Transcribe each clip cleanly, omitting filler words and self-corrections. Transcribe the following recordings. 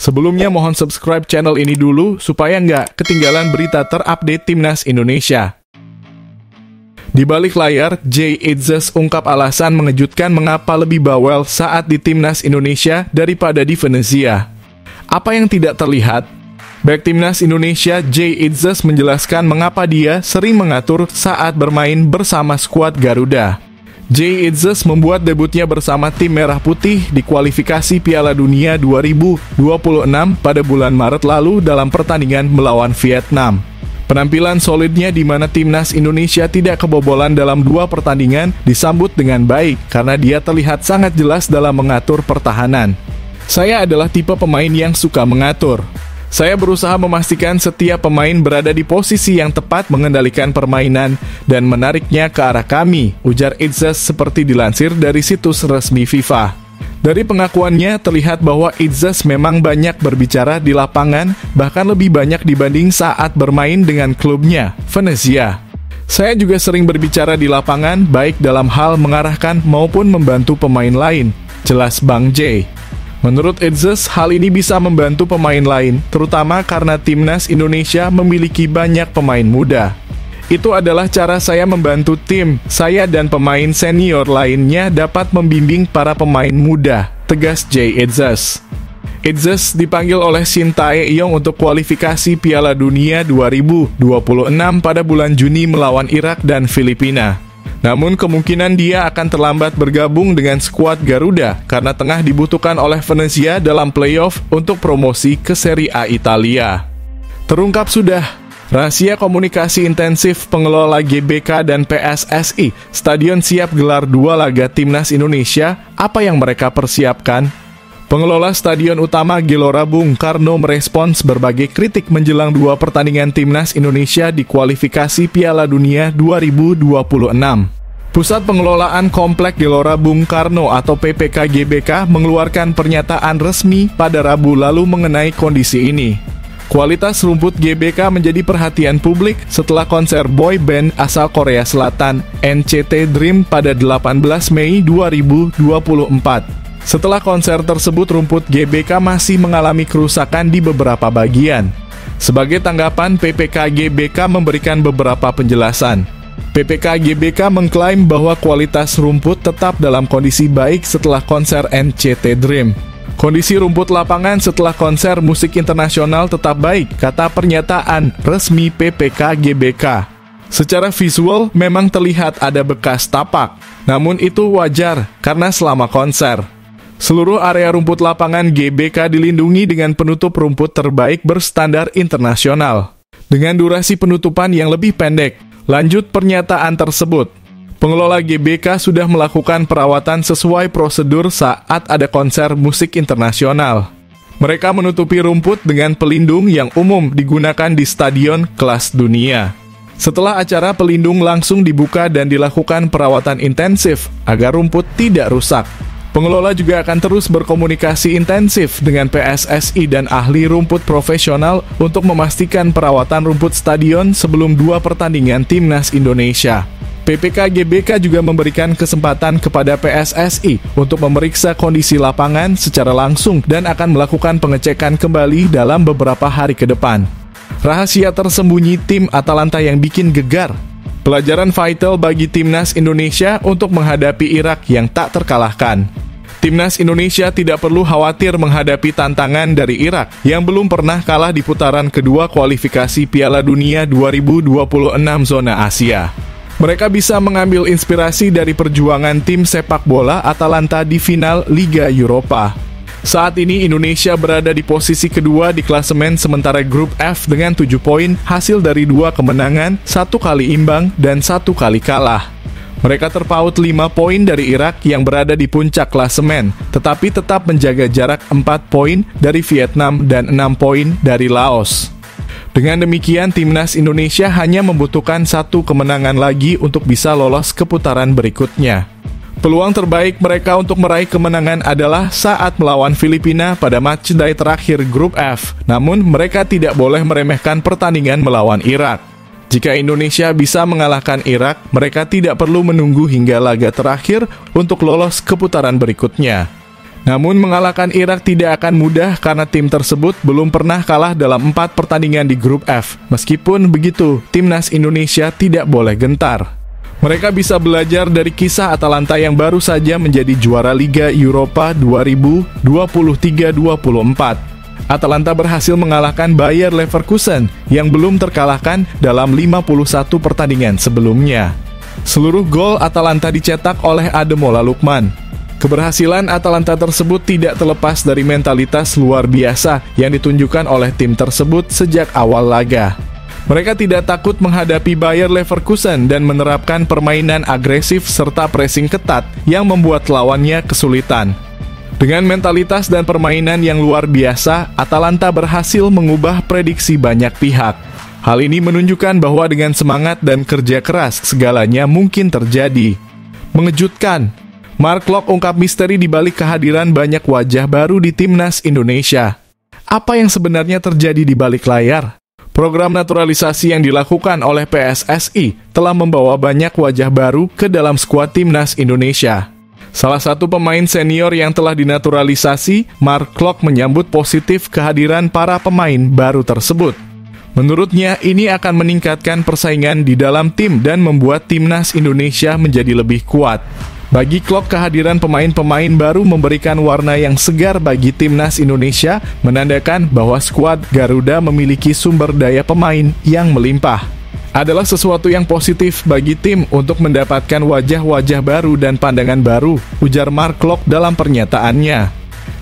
Sebelumnya mohon subscribe channel ini dulu supaya nggak ketinggalan berita terupdate Timnas Indonesia. Di balik layar, Jay Itzes ungkap alasan mengejutkan mengapa lebih bawel saat di Timnas Indonesia daripada di Venezia. Apa yang tidak terlihat? Bek Timnas Indonesia Jay Itzes menjelaskan mengapa dia sering mengatur saat bermain bersama skuad Garuda. Jay Itzes membuat debutnya bersama tim Merah Putih di kualifikasi Piala Dunia 2026 pada bulan Maret lalu dalam pertandingan melawan Vietnam. Penampilan solidnya di mana Timnas Indonesia tidak kebobolan dalam 2 pertandingan disambut dengan baik karena dia terlihat sangat jelas dalam mengatur pertahanan. Saya adalah tipe pemain yang suka mengatur. Saya berusaha memastikan setiap pemain berada di posisi yang tepat mengendalikan permainan dan menariknya ke arah kami, ujar Itzes seperti dilansir dari situs resmi FIFA. Dari pengakuannya terlihat bahwa Itzes memang banyak berbicara di lapangan, bahkan lebih banyak dibanding saat bermain dengan klubnya, Venezia. Saya juga sering berbicara di lapangan, baik dalam hal mengarahkan maupun membantu pemain lain, jelas Bang J. Menurut Itzes, hal ini bisa membantu pemain lain, terutama karena Timnas Indonesia memiliki banyak pemain muda. Itu adalah cara saya membantu tim. Saya dan pemain senior lainnya dapat membimbing para pemain muda, tegas Jay Itzes. Itzes dipanggil oleh Shin Tae-yong untuk kualifikasi Piala Dunia 2026 pada bulan Juni melawan Irak dan Filipina. Namun kemungkinan dia akan terlambat bergabung dengan skuad Garuda karena tengah dibutuhkan oleh Venezia dalam playoff untuk promosi ke Serie A Italia. Terungkap sudah. Rahasia komunikasi intensif pengelola GBK dan PSSI, stadion siap gelar 2 laga Timnas Indonesia, apa yang mereka persiapkan? Pengelola stadion utama Gelora Bung Karno merespons berbagai kritik menjelang 2 pertandingan Timnas Indonesia di kualifikasi Piala Dunia 2026. Pusat Pengelolaan Komplek Gelora Bung Karno atau PPK GBK mengeluarkan pernyataan resmi pada Rabu lalu mengenai kondisi ini. Kualitas rumput GBK menjadi perhatian publik setelah konser boy band asal Korea Selatan, NCT Dream pada 18 Mei 2024. Setelah konser tersebut, rumput GBK masih mengalami kerusakan di beberapa bagian. Sebagai tanggapan, PPK GBK memberikan beberapa penjelasan. PPK GBK mengklaim bahwa kualitas rumput tetap dalam kondisi baik setelah konser NCT Dream. Kondisi rumput lapangan setelah konser musik internasional tetap baik, kata pernyataan resmi PPK GBK. Secara visual memang terlihat ada bekas tapak, namun itu wajar karena selama konser. Seluruh area rumput lapangan GBK dilindungi dengan penutup rumput terbaik berstandar internasional, dengan durasi penutupan yang lebih pendek. Lanjut pernyataan tersebut. Pengelola GBK sudah melakukan perawatan sesuai prosedur saat ada konser musik internasional. Mereka menutupi rumput dengan pelindung yang umum digunakan di stadion kelas dunia. Setelah acara, pelindung langsung dibuka dan dilakukan perawatan intensif agar rumput tidak rusak. Pengelola juga akan terus berkomunikasi intensif dengan PSSI dan ahli rumput profesional untuk memastikan perawatan rumput stadion sebelum 2 pertandingan Timnas Indonesia. PPK GBK juga memberikan kesempatan kepada PSSI untuk memeriksa kondisi lapangan secara langsung dan akan melakukan pengecekan kembali dalam beberapa hari ke depan. Rahasia tersembunyi tim Atalanta yang bikin gegar. Pelajaran vital bagi Timnas Indonesia untuk menghadapi Irak yang tak terkalahkan. Timnas Indonesia tidak perlu khawatir menghadapi tantangan dari Irak yang belum pernah kalah di putaran kedua kualifikasi Piala Dunia 2026 zona Asia. Mereka bisa mengambil inspirasi dari perjuangan tim sepak bola Atalanta di final Liga Eropa. Saat ini Indonesia berada di posisi kedua di klasemen sementara grup F dengan 7 poin hasil dari 2 kemenangan, 1 kali imbang, dan 1 kali kalah. Mereka terpaut 5 poin dari Irak yang berada di puncak klasemen, tetapi tetap menjaga jarak 4 poin dari Vietnam dan 6 poin dari Laos. Dengan demikian, Timnas Indonesia hanya membutuhkan 1 kemenangan lagi untuk bisa lolos ke putaran berikutnya. Peluang terbaik mereka untuk meraih kemenangan adalah saat melawan Filipina pada matchday terakhir grup F. Namun, mereka tidak boleh meremehkan pertandingan melawan Irak. Jika Indonesia bisa mengalahkan Irak, mereka tidak perlu menunggu hingga laga terakhir untuk lolos ke putaran berikutnya. Namun mengalahkan Irak tidak akan mudah karena tim tersebut belum pernah kalah dalam 4 pertandingan di grup F. Meskipun begitu, timnas Indonesia tidak boleh gentar. Mereka bisa belajar dari kisah Atalanta yang baru saja menjadi juara Liga Eropa 2023-24. Atalanta berhasil mengalahkan Bayer Leverkusen yang belum terkalahkan dalam 51 pertandingan sebelumnya. Seluruh gol Atalanta dicetak oleh Ademola Lookman. Keberhasilan Atalanta tersebut tidak terlepas dari mentalitas luar biasa yang ditunjukkan oleh tim tersebut sejak awal laga. Mereka tidak takut menghadapi Bayer Leverkusen dan menerapkan permainan agresif serta pressing ketat yang membuat lawannya kesulitan. Dengan mentalitas dan permainan yang luar biasa, Atalanta berhasil mengubah prediksi banyak pihak. Hal ini menunjukkan bahwa dengan semangat dan kerja keras, segalanya mungkin terjadi. Mengejutkan, Mark Klok ungkap misteri di balik kehadiran banyak wajah baru di timnas Indonesia. Apa yang sebenarnya terjadi di balik layar? Program naturalisasi yang dilakukan oleh PSSI telah membawa banyak wajah baru ke dalam skuad timnas Indonesia. Salah satu pemain senior yang telah dinaturalisasi, Mark Klok menyambut positif kehadiran para pemain baru tersebut. Menurutnya, ini akan meningkatkan persaingan di dalam tim dan membuat timnas Indonesia menjadi lebih kuat. Bagi Klok, kehadiran pemain-pemain baru memberikan warna yang segar bagi timnas Indonesia, menandakan bahwa skuad Garuda memiliki sumber daya pemain yang melimpah. Adalah sesuatu yang positif bagi tim untuk mendapatkan wajah-wajah baru dan pandangan baru, ujar Mark Klok dalam pernyataannya.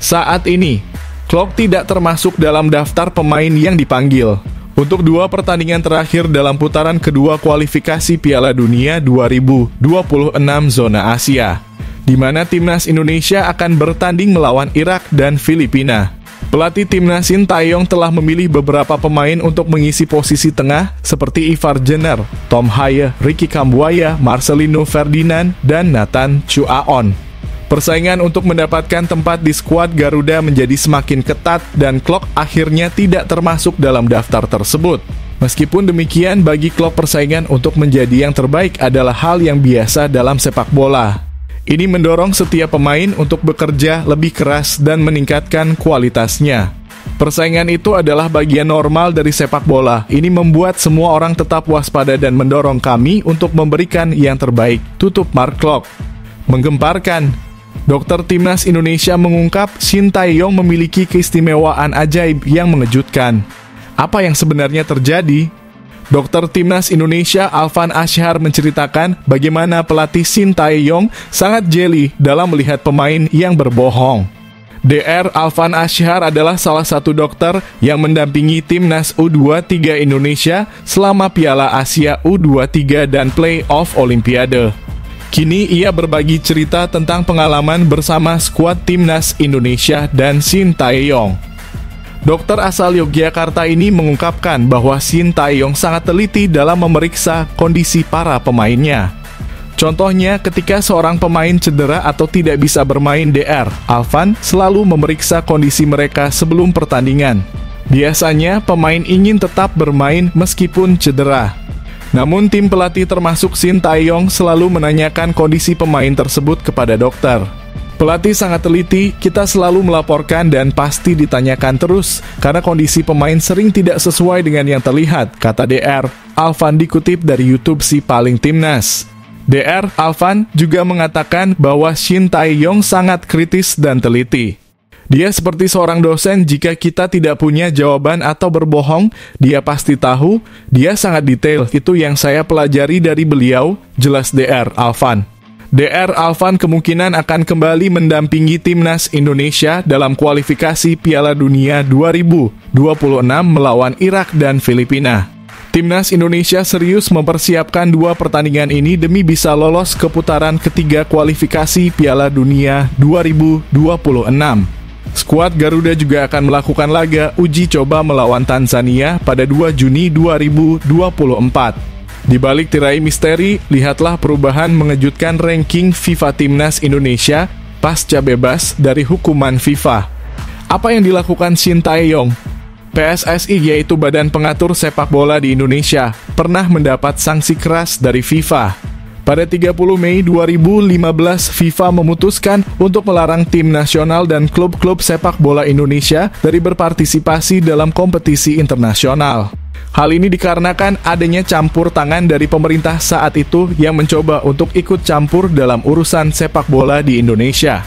Saat ini, Klok tidak termasuk dalam daftar pemain yang dipanggil untuk 2 pertandingan terakhir dalam putaran kedua kualifikasi Piala Dunia 2026 zona Asia, di mana timnas Indonesia akan bertanding melawan Irak dan Filipina. Pelatih timnas Shin Tae-yong telah memilih beberapa pemain untuk mengisi posisi tengah seperti Ivar Jenner, Tom Haye, Ricky Kambuaya, Marcelino Ferdinand, dan Nathan Chuaon. Persaingan untuk mendapatkan tempat di skuad Garuda menjadi semakin ketat dan Klok akhirnya tidak termasuk dalam daftar tersebut. Meskipun demikian, bagi Klok persaingan untuk menjadi yang terbaik adalah hal yang biasa dalam sepak bola. Ini mendorong setiap pemain untuk bekerja lebih keras dan meningkatkan kualitasnya. Persaingan itu adalah bagian normal dari sepak bola. Ini membuat semua orang tetap waspada dan mendorong kami untuk memberikan yang terbaik, tutup Mark Klok. Menggemparkan, dokter timnas Indonesia mengungkap Shin Tae-yong memiliki keistimewaan ajaib yang mengejutkan. Apa yang sebenarnya terjadi? Dokter timnas Indonesia Alvan Ashar menceritakan bagaimana pelatih Shin Tae-yong sangat jeli dalam melihat pemain yang berbohong. Dr. Alvan Ashar adalah salah satu dokter yang mendampingi timnas U23 Indonesia selama Piala Asia U23 dan Play-off Olimpiade. Kini ia berbagi cerita tentang pengalaman bersama skuad timnas Indonesia dan Shin Tae-yong. Dokter asal Yogyakarta ini mengungkapkan bahwa Shin Tae-yong sangat teliti dalam memeriksa kondisi para pemainnya. Contohnya, ketika seorang pemain cedera atau tidak bisa bermain, Dr. Alvan selalu memeriksa kondisi mereka sebelum pertandingan. Biasanya, pemain ingin tetap bermain meskipun cedera. Namun, tim pelatih termasuk Shin Tae-yong selalu menanyakan kondisi pemain tersebut kepada dokter. Pelatih sangat teliti, kita selalu melaporkan dan pasti ditanyakan terus, karena kondisi pemain sering tidak sesuai dengan yang terlihat, kata Dr. Alvan dikutip dari YouTube Si Paling Timnas. Dr. Alvan juga mengatakan bahwa Shin Tae-yong sangat kritis dan teliti. Dia seperti seorang dosen, jika kita tidak punya jawaban atau berbohong, dia pasti tahu, dia sangat detail, itu yang saya pelajari dari beliau, jelas Dr. Alvan. Dr. Alvan kemungkinan akan kembali mendampingi timnas Indonesia dalam kualifikasi Piala Dunia 2026 melawan Irak dan Filipina. Timnas Indonesia serius mempersiapkan 2 pertandingan ini demi bisa lolos ke putaran ketiga kualifikasi Piala Dunia 2026. Skuad Garuda juga akan melakukan laga uji coba melawan Tanzania pada 2 Juni 2024. Di balik tirai misteri, lihatlah perubahan mengejutkan ranking FIFA Timnas Indonesia pasca bebas dari hukuman FIFA. Apa yang dilakukan Shin Tae-yong? PSSI, yaitu Badan Pengatur Sepak Bola di Indonesia, pernah mendapat sanksi keras dari FIFA. Pada 30 Mei 2015, FIFA memutuskan untuk melarang tim nasional dan klub-klub sepak bola Indonesia dari berpartisipasi dalam kompetisi internasional. Hal ini dikarenakan adanya campur tangan dari pemerintah saat itu yang mencoba untuk ikut campur dalam urusan sepak bola di Indonesia.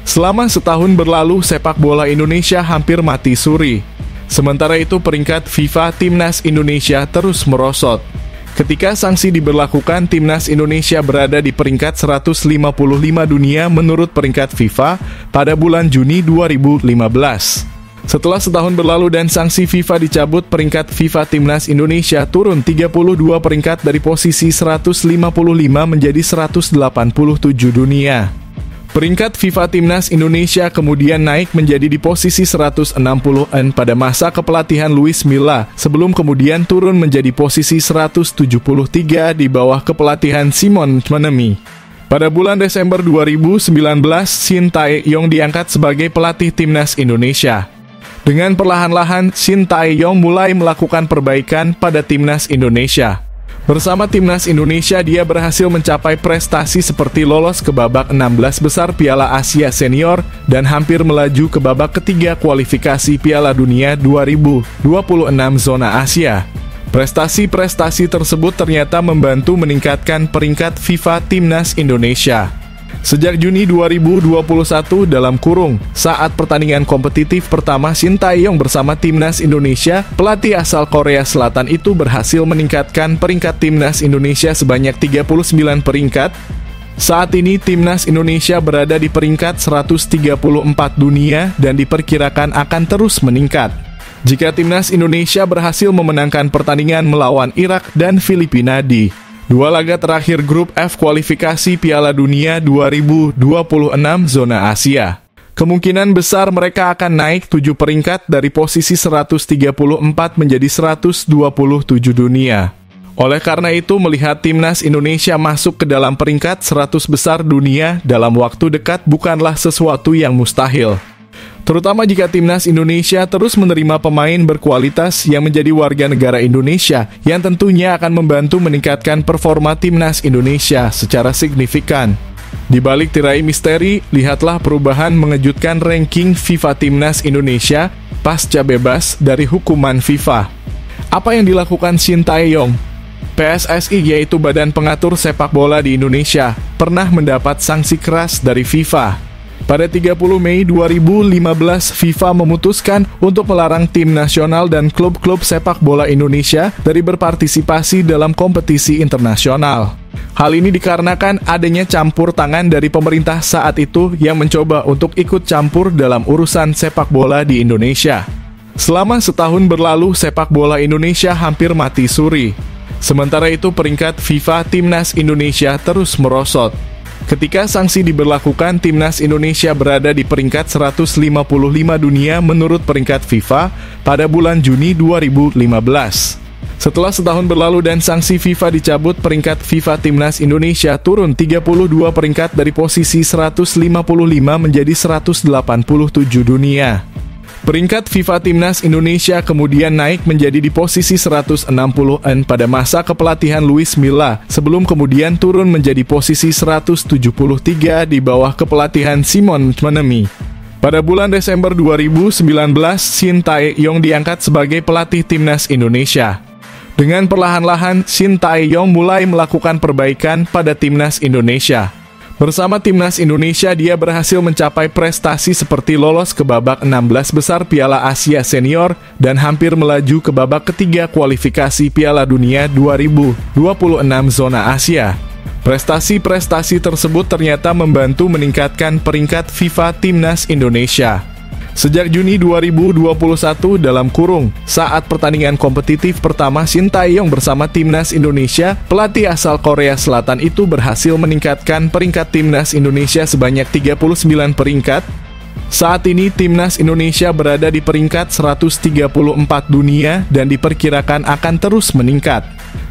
Selama setahun berlalu, sepak bola Indonesia hampir mati suri. Sementara itu, peringkat FIFA Timnas Indonesia terus merosot. Ketika sanksi diberlakukan, Timnas Indonesia berada di peringkat 155 dunia menurut peringkat FIFA pada bulan Juni 2015. Setelah setahun berlalu dan sanksi FIFA dicabut, peringkat FIFA Timnas Indonesia turun 32 peringkat dari posisi 155 menjadi 187 dunia. Peringkat FIFA Timnas Indonesia kemudian naik menjadi di posisi 160-an pada masa kepelatihan Luis Milla, sebelum kemudian turun menjadi posisi 173 di bawah kepelatihan Simon Mneme. Pada bulan Desember 2019, Shin Tae-yong diangkat sebagai pelatih Timnas Indonesia. Dengan perlahan-lahan, Shin Tae-yong mulai melakukan perbaikan pada Timnas Indonesia. Bersama Timnas Indonesia, dia berhasil mencapai prestasi seperti lolos ke babak 16 besar Piala Asia Senior dan hampir melaju ke babak ketiga kualifikasi Piala Dunia 2026 zona Asia. Prestasi-prestasi tersebut ternyata membantu meningkatkan peringkat FIFA Timnas Indonesia. Sejak Juni 2021 dalam kurung, saat pertandingan kompetitif pertama Shin Tae-yong bersama Timnas Indonesia, pelatih asal Korea Selatan itu berhasil meningkatkan peringkat Timnas Indonesia sebanyak 39 peringkat. Saat ini Timnas Indonesia berada di peringkat 134 dunia dan diperkirakan akan terus meningkat. Jika Timnas Indonesia berhasil memenangkan pertandingan melawan Irak dan Filipina di dua laga terakhir grup F kualifikasi Piala Dunia 2026 zona Asia, kemungkinan besar mereka akan naik 7 peringkat dari posisi 134 menjadi 127 dunia. Oleh karena itu, melihat Timnas Indonesia masuk ke dalam peringkat 100 besar dunia dalam waktu dekat bukanlah sesuatu yang mustahil. Terutama jika Timnas Indonesia terus menerima pemain berkualitas yang menjadi warga negara Indonesia, yang tentunya akan membantu meningkatkan performa Timnas Indonesia secara signifikan. Di balik tirai misteri, lihatlah perubahan mengejutkan ranking FIFA Timnas Indonesia pasca bebas dari hukuman FIFA. Apa yang dilakukan Shin Tae-yong? PSSI, yaitu Badan Pengatur Sepak Bola di Indonesia, pernah mendapat sanksi keras dari FIFA. Pada 30 Mei 2015, FIFA memutuskan untuk melarang tim nasional dan klub-klub sepak bola Indonesia dari berpartisipasi dalam kompetisi internasional. Hal ini dikarenakan adanya campur tangan dari pemerintah saat itu yang mencoba untuk ikut campur dalam urusan sepak bola di Indonesia. Selama setahun berlalu, sepak bola Indonesia hampir mati suri. Sementara itu, peringkat FIFA Timnas Indonesia terus merosot. Ketika sanksi diberlakukan, Timnas Indonesia berada di peringkat 155 dunia menurut peringkat FIFA pada bulan Juni 2015. Setelah setahun berlalu dan sanksi FIFA dicabut, peringkat FIFA Timnas Indonesia turun 32 peringkat dari posisi 155 menjadi 187 dunia. Peringkat FIFA Timnas Indonesia kemudian naik menjadi di posisi 160-an pada masa kepelatihan Luis Milla, sebelum kemudian turun menjadi posisi 173 di bawah kepelatihan Simon Mneme. Pada bulan Desember 2019, Shin Tae-yong diangkat sebagai pelatih Timnas Indonesia. Dengan perlahan-lahan, Shin Tae-yong mulai melakukan perbaikan pada Timnas Indonesia. Bersama Timnas Indonesia, dia berhasil mencapai prestasi seperti lolos ke babak 16 besar Piala Asia Senior dan hampir melaju ke babak ketiga kualifikasi Piala Dunia 2026 zona Asia. Prestasi-prestasi tersebut ternyata membantu meningkatkan peringkat FIFA Timnas Indonesia. Sejak Juni 2021 dalam kurung, saat pertandingan kompetitif pertama Shin Tae-yong bersama Timnas Indonesia, pelatih asal Korea Selatan itu berhasil meningkatkan peringkat Timnas Indonesia sebanyak 39 peringkat. Saat ini Timnas Indonesia berada di peringkat 134 dunia dan diperkirakan akan terus meningkat.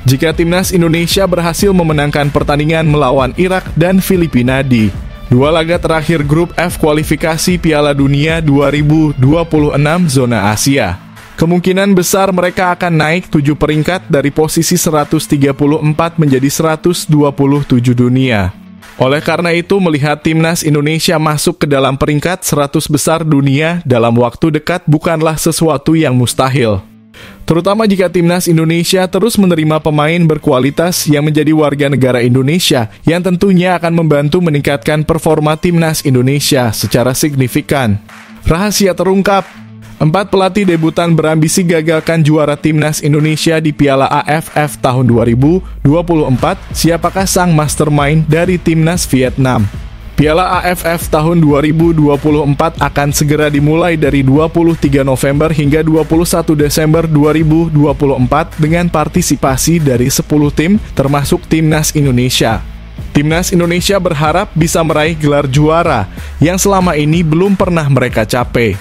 Jika Timnas Indonesia berhasil memenangkan pertandingan melawan Irak dan Filipina di dua laga terakhir grup F kualifikasi Piala Dunia 2026 zona Asia, kemungkinan besar mereka akan naik 7 peringkat dari posisi 134 menjadi 127 dunia. Oleh karena itu, melihat timnas Indonesia masuk ke dalam peringkat 100 besar dunia dalam waktu dekat bukanlah sesuatu yang mustahil. Terutama jika timnas Indonesia terus menerima pemain berkualitas yang menjadi warga negara Indonesia, yang tentunya akan membantu meningkatkan performa timnas Indonesia secara signifikan. Rahasia terungkap, 4 pelatih debutan berambisi gagalkan juara timnas Indonesia di Piala AFF tahun 2024. Siapakah sang mastermind dari timnas Vietnam? Piala AFF tahun 2024 akan segera dimulai dari 23 November hingga 21 Desember 2024 dengan partisipasi dari 10 tim termasuk timnas Indonesia. Timnas Indonesia berharap bisa meraih gelar juara yang selama ini belum pernah mereka capai.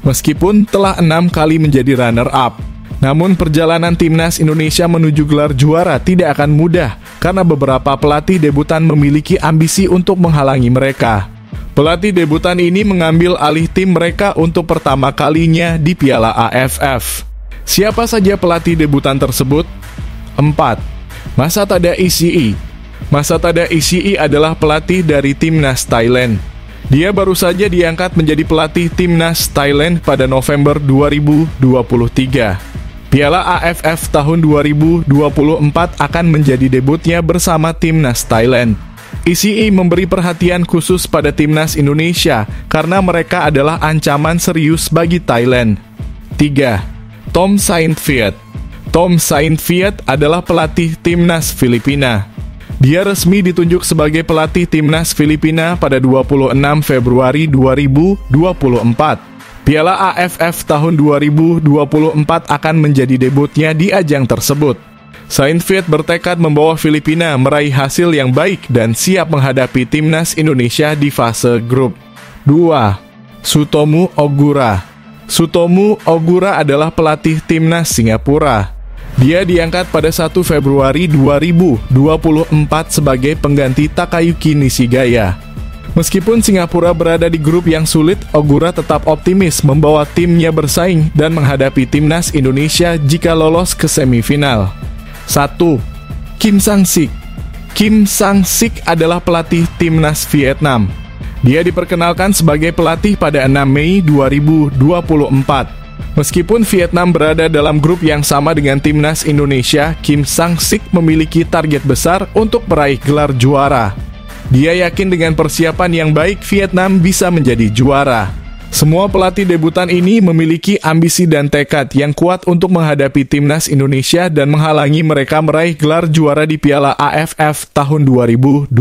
Meskipun telah 6 kali menjadi runner-up, namun perjalanan timnas Indonesia menuju gelar juara tidak akan mudah karena beberapa pelatih debutan memiliki ambisi untuk menghalangi mereka. Pelatih debutan ini mengambil alih tim mereka untuk pertama kalinya di Piala AFF. Siapa saja pelatih debutan tersebut? 4. Masatada Icee. Masatada Icee adalah pelatih dari timnas Thailand. Dia baru saja diangkat menjadi pelatih timnas Thailand pada November 2023. Piala AFF tahun 2024 akan menjadi debutnya bersama timnas Thailand. Icee memberi perhatian khusus pada timnas Indonesia karena mereka adalah ancaman serius bagi Thailand. 3. Tom Saintfiet. Tom Saintfiet adalah pelatih timnas Filipina. Dia resmi ditunjuk sebagai pelatih timnas Filipina pada 26 Februari 2024. Piala AFF tahun 2024 akan menjadi debutnya di ajang tersebut. Saintfiet bertekad membawa Filipina meraih hasil yang baik dan siap menghadapi timnas Indonesia di fase grup. 2. Sutomo Ogura. Sutomo Ogura adalah pelatih timnas Singapura. Dia diangkat pada 1 Februari 2024 sebagai pengganti Takayuki Nishigaya. Meskipun Singapura berada di grup yang sulit, Ogura tetap optimis membawa timnya bersaing dan menghadapi timnas Indonesia jika lolos ke semifinal. 1. Kim Sang-sik. Kim Sang-sik adalah pelatih timnas Vietnam. Dia diperkenalkan sebagai pelatih pada 6 Mei 2024. Meskipun Vietnam berada dalam grup yang sama dengan timnas Indonesia, Kim Sang-sik memiliki target besar untuk meraih gelar juara. Dia yakin dengan persiapan yang baik Vietnam bisa menjadi juara. Semua pelatih debutan ini memiliki ambisi dan tekad yang kuat untuk menghadapi timnas Indonesia dan menghalangi mereka meraih gelar juara di Piala AFF tahun 2024.